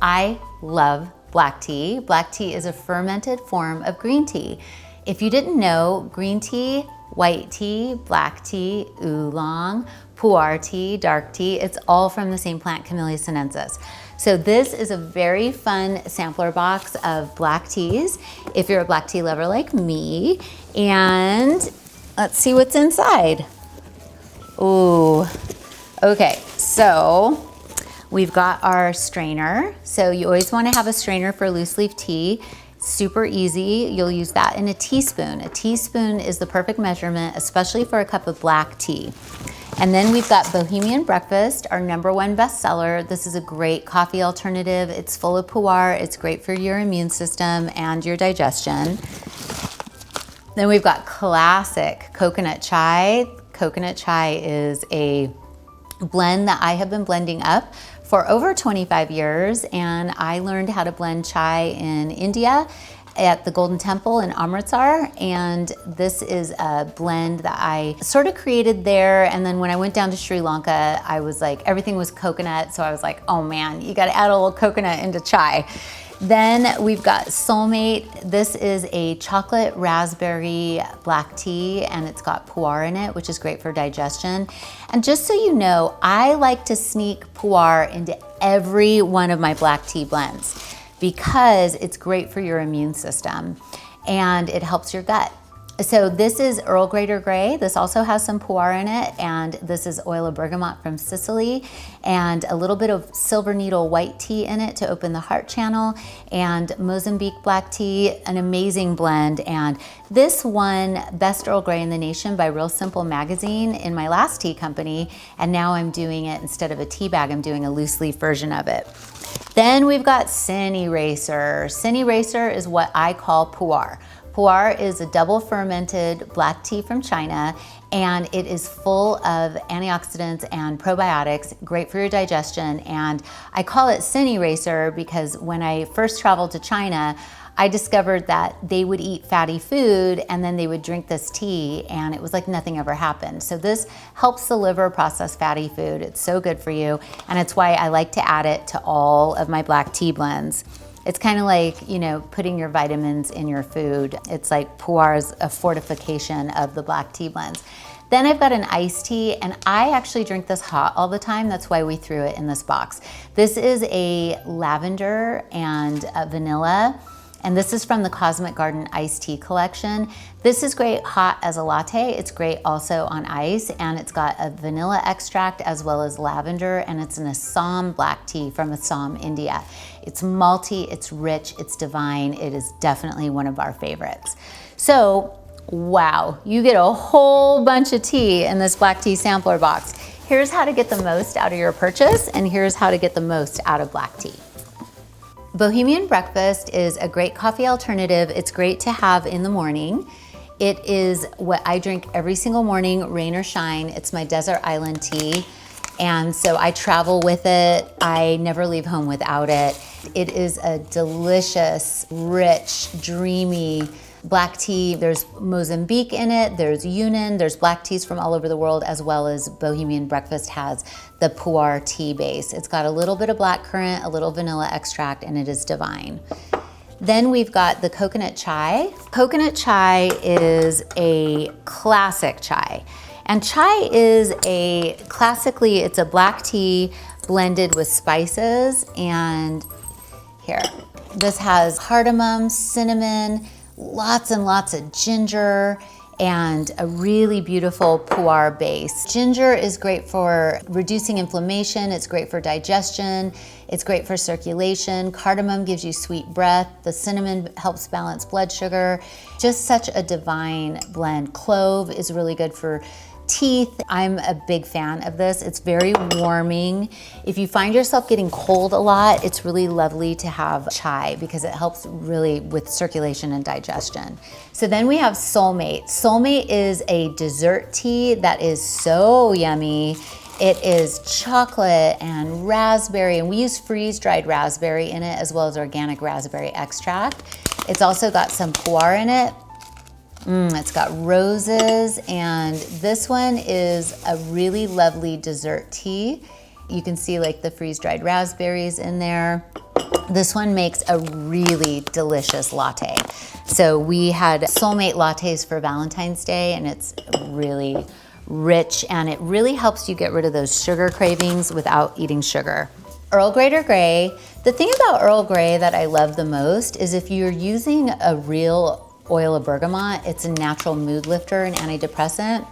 I love black tea. Black tea is a fermented form of green tea. If you didn't know, green tea, white tea, black tea, oolong, Pu-erh tea, dark tea, it's all from the same plant, Camellia sinensis. So this is a very fun sampler box of black teas, if you're a black tea lover like me. And let's see what's inside. Ooh, okay, so we've got our strainer. So you always want to have a strainer for loose leaf tea. Super easy. You'll use that in a teaspoon. A teaspoon is the perfect measurement, especially for a cup of black tea. And then we've got Bohemian Breakfast, our #1 bestseller. This is a great coffee alternative. It's full of pu-erh. It's great for your immune system and your digestion. Then we've got classic coconut chai. Coconut chai is a blend that I have been blending up for over 25 years, and I learned how to blend chai in India at the Golden Temple in Amritsar, and this is a blend that I sort of created there. And then when I went down to Sri Lanka, I was like, everything was coconut, so I was like, oh man, you gotta add a little coconut into chai. Then we've got Soulmate. This is a chocolate raspberry black tea, and it's got pu-erh in it, which is great for digestion. And just so you know, I like to sneak pu-erh into every one of my black tea blends because it's great for your immune system and it helps your gut. So this is Earl Greater Grey. This also has some pu-erh in it, and this is oil of bergamot from Sicily, and a little bit of silver needle white tea in it to open the heart channel, and Mozambique black tea, an amazing blend. And this won Best Earl Grey in the Nation by Real Simple magazine in my last tea company, and now I'm doing it instead of a tea bag, I'm doing a loose leaf version of it. Then we've got Sin Eraser. Sin Eraser is what I call pu-erh. Pu-erh is a double fermented black tea from China, and it is full of antioxidants and probiotics, great for your digestion. And I call it Sin Eraser because when I first traveled to China, I discovered that they would eat fatty food and then they would drink this tea, and it was like nothing ever happened. So this helps the liver process fatty food. It's so good for you, and it's why I like to add it to all of my black tea blends. It's kind of like, you know, putting your vitamins in your food. It's like pu-erh's a fortification of the black tea blends. Then I've got an iced tea, and I actually drink this hot all the time. That's why we threw it in this box. This is a lavender and a vanilla, and this is from the Cosmic Garden Iced Tea Collection. This is great hot as a latte. It's great also on ice, and it's got a vanilla extract as well as lavender, and it's an Assam black tea from Assam, India. It's malty, it's rich, it's divine. It is definitely one of our favorites. So, wow, you get a whole bunch of tea in this black tea sampler box. Here's how to get the most out of your purchase, and here's how to get the most out of black tea. Bohemian Breakfast is a great coffee alternative. It's great to have in the morning. It is what I drink every single morning, rain or shine. It's my desert island tea. And so I travel with it. I never leave home without it. It is a delicious, rich, dreamy black tea. There's Mozambique in it, there's Yunnan, there's black teas from all over the world, as well as Bohemian Breakfast has the pu-erh tea base. It's got a little bit of black currant, a little vanilla extract, and it is divine. Then we've got the coconut chai. Coconut chai is a classic chai. And chai is classically, it's a black tea blended with spices. And here, this has cardamom, cinnamon, lots and lots of ginger, and a really beautiful pu-erh base. Ginger is great for reducing inflammation, it's great for digestion, it's great for circulation. Cardamom gives you sweet breath. The cinnamon helps balance blood sugar. Just such a divine blend. Clove is really good for teeth. I'm a big fan of this. It's very warming. If you find yourself getting cold a lot, it's really lovely to have chai because it helps really with circulation and digestion. So then we have Soulmate. Soulmate is a dessert tea that is so yummy. It is chocolate and raspberry, and we use freeze-dried raspberry in it as well as organic raspberry extract. It's also got some pu-erh in it. It's got roses, and this one is a really lovely dessert tea. You can see like the freeze-dried raspberries in there. This one makes a really delicious latte. So we had Soulmate lattes for Valentine's Day, and it's really rich, and it really helps you get rid of those sugar cravings without eating sugar. Earl Greater Grey. The thing about Earl Grey that I love the most is if you're using a real oil of bergamot, it's a natural mood lifter and antidepressant.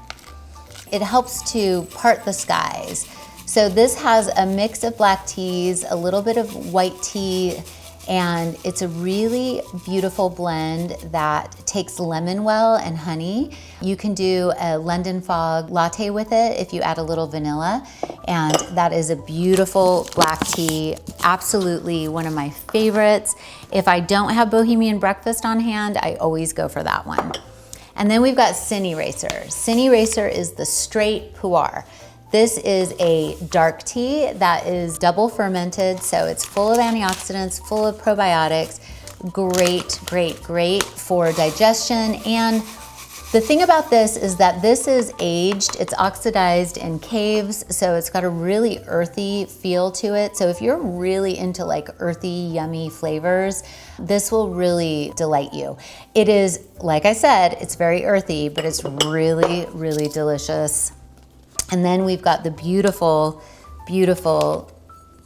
It helps to part the skies. So this has a mix of black teas, a little bit of white tea, and it's a really beautiful blend that takes lemon well and honey. You can do a London fog latte with it if you add a little vanilla, and that is a beautiful black tea, absolutely one of my favorites. If I don't have Bohemian Breakfast on hand, I always go for that one. And then we've got Sin Eraser. Sin Eraser is the straight Pu-erh. This is a dark tea that is double fermented, so it's full of antioxidants, full of probiotics. Great, great, great for digestion. And the thing about this is that this is aged, it's oxidized in caves, so it's got a really earthy feel to it. So if you're really into like earthy, yummy flavors, this will really delight you. It is, like I said, it's very earthy, but it's really, really delicious. And then we've got the beautiful, beautiful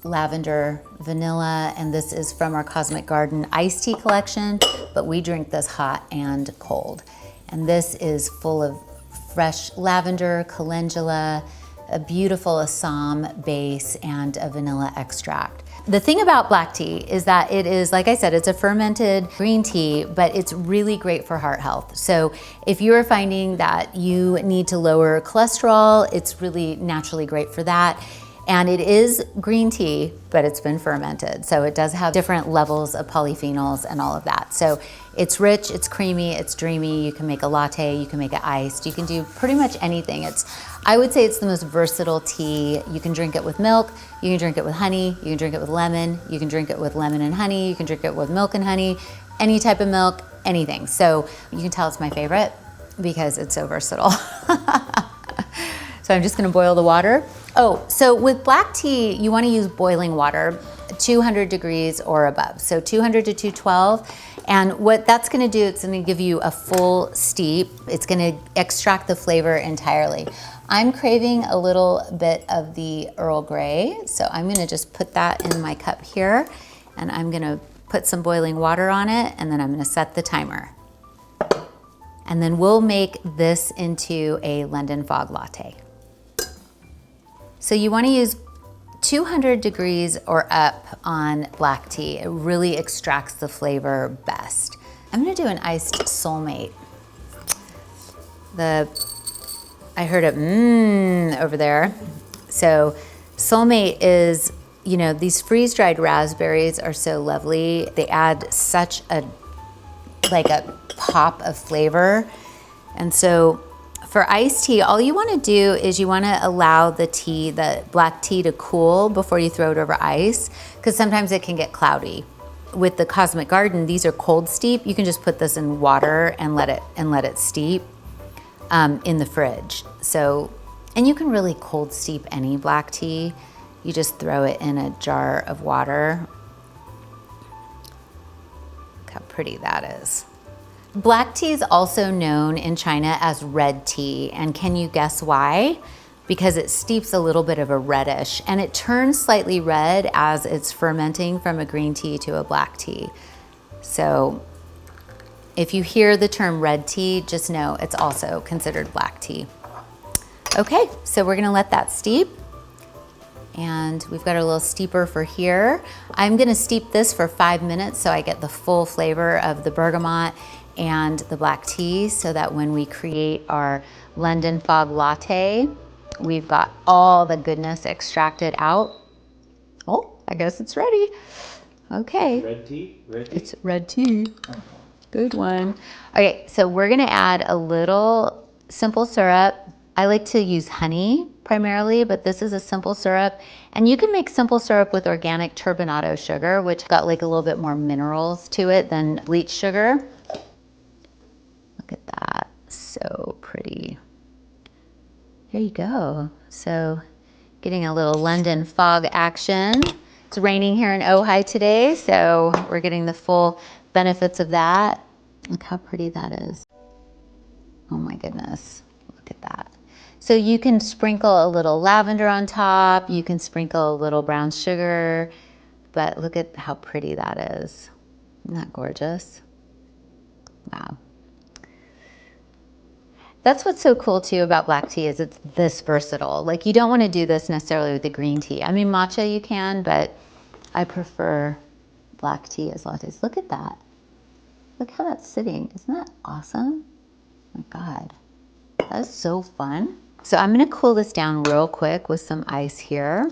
lavender vanilla, and this is from our Cosmic Garden iced tea collection, but we drink this hot and cold. And this is full of fresh lavender, calendula, a beautiful Assam base, and a vanilla extract. The thing about black tea is that it is, like I said, it's a fermented green tea, but it's really great for heart health. So if you're finding that you need to lower cholesterol, it's really naturally great for that. And it is green tea, but it's been fermented. So it does have different levels of polyphenols and all of that. So it's rich, it's creamy, it's dreamy. You can make a latte, you can make it iced. You can do pretty much anything. I would say it's the most versatile tea. You can drink it with milk, you can drink it with honey, you can drink it with lemon, you can drink it with lemon and honey, you can drink it with milk and honey, any type of milk, anything. So you can tell it's my favorite because it's so versatile. So I'm just gonna boil the water. Oh, so with black tea, you wanna use boiling water, 200 degrees or above. So 200 to 212. And what that's gonna do, it's gonna give you a full steep. It's gonna extract the flavor entirely. I'm craving a little bit of the Earl Grey, so I'm gonna just put that in my cup here, and I'm gonna put some boiling water on it, and then I'm gonna set the timer. And then we'll make this into a London fog latte. So you wanna use 200 degrees or up on black tea. It really extracts the flavor best. I'm gonna do an iced Soulmate. I heard it over there. So Soulmate is, you know, these freeze-dried raspberries are so lovely. They add such a pop of flavor. And so for iced tea, all you wanna do is you wanna allow the black tea to cool before you throw it over ice, because sometimes it can get cloudy. With the Cosmic Garden, these are cold steep. You can just put this in water and let it steep in the fridge. So, and you can really cold steep any black tea. You just throw it in a jar of water. Look how pretty that is. Black tea is also known in China as red tea, and can you guess why? Because it steeps a little bit of a reddish, and it turns slightly red as it's fermenting from a green tea to a black tea. So if you hear the term red tea, just know it's also considered black tea. Okay, so we're gonna let that steep. And we've got our little steeper for here. I'm gonna steep this for 5 minutes so I get the full flavor of the bergamot and the black tea, so that when we create our London fog latte, we've got all the goodness extracted out. Oh, I guess it's ready. Okay. Red tea? Red tea? It's red tea. Good one. Okay, so we're gonna add a little simple syrup. I like to use honey primarily, but this is a simple syrup. And you can make simple syrup with organic turbinado sugar, which got like a little bit more minerals to it than bleach sugar. Look at that, so pretty. There you go. So getting a little London fog action. It's raining here in Ojai today, so we're getting the full benefits of that. Look how pretty that is. Oh my goodness, look at that. So you can sprinkle a little lavender on top, you can sprinkle a little brown sugar, but look at how pretty that is. Isn't that gorgeous? Wow. That's what's so cool too about black tea is it's this versatile. Like you don't want to do this necessarily with the green tea. I mean, matcha you can, but I prefer black tea as lattes. Look at that. Look how that's sitting. Isn't that awesome? Oh my God, that's so fun. So I'm gonna cool this down real quick with some ice here.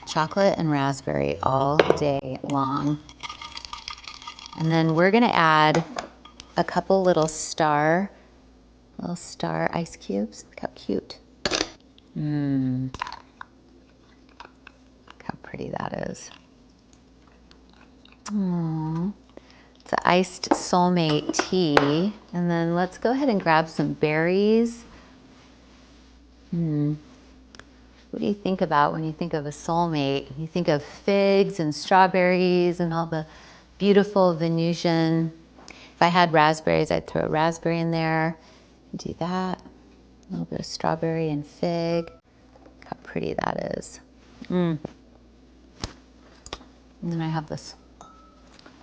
Chocolate and raspberry all day long. And then we're gonna add a couple little star ice cubes. Look how cute. Look how pretty that is. Aww. It's an iced Soulmate tea. And then let's go ahead and grab some berries. What do you think about when you think of a Soulmate? You think of figs and strawberries and all the beautiful Venusian. If I had raspberries, I'd throw a raspberry in there. Do that. A little bit of strawberry and fig. Look how pretty that is. And then I have this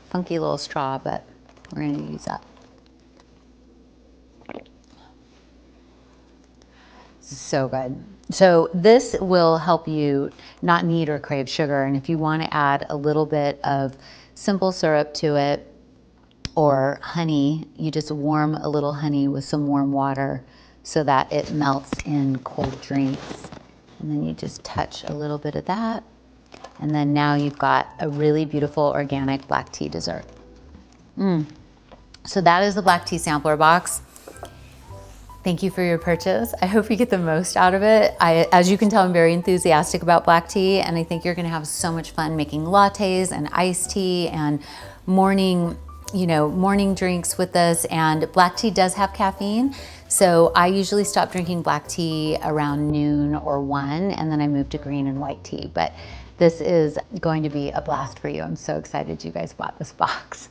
funky little straw, but we're going to use that. So good. So this will help you not need or crave sugar. And if you want to add a little bit of simple syrup to it or honey, you just warm a little honey with some warm water so that it melts in cold drinks. And then you just touch a little bit of that. And then now you've got a really beautiful organic black tea dessert. So that is the black tea sampler box. Thank you for your purchase. I hope you get the most out of it. As you can tell, I'm very enthusiastic about black tea, and I think you're gonna have so much fun making lattes and iced tea and morning drinks with this. And black tea does have caffeine. So I usually stop drinking black tea around noon or 1, and then I move to green and white tea. But this is going to be a blast for you. I'm so excited you guys bought this box.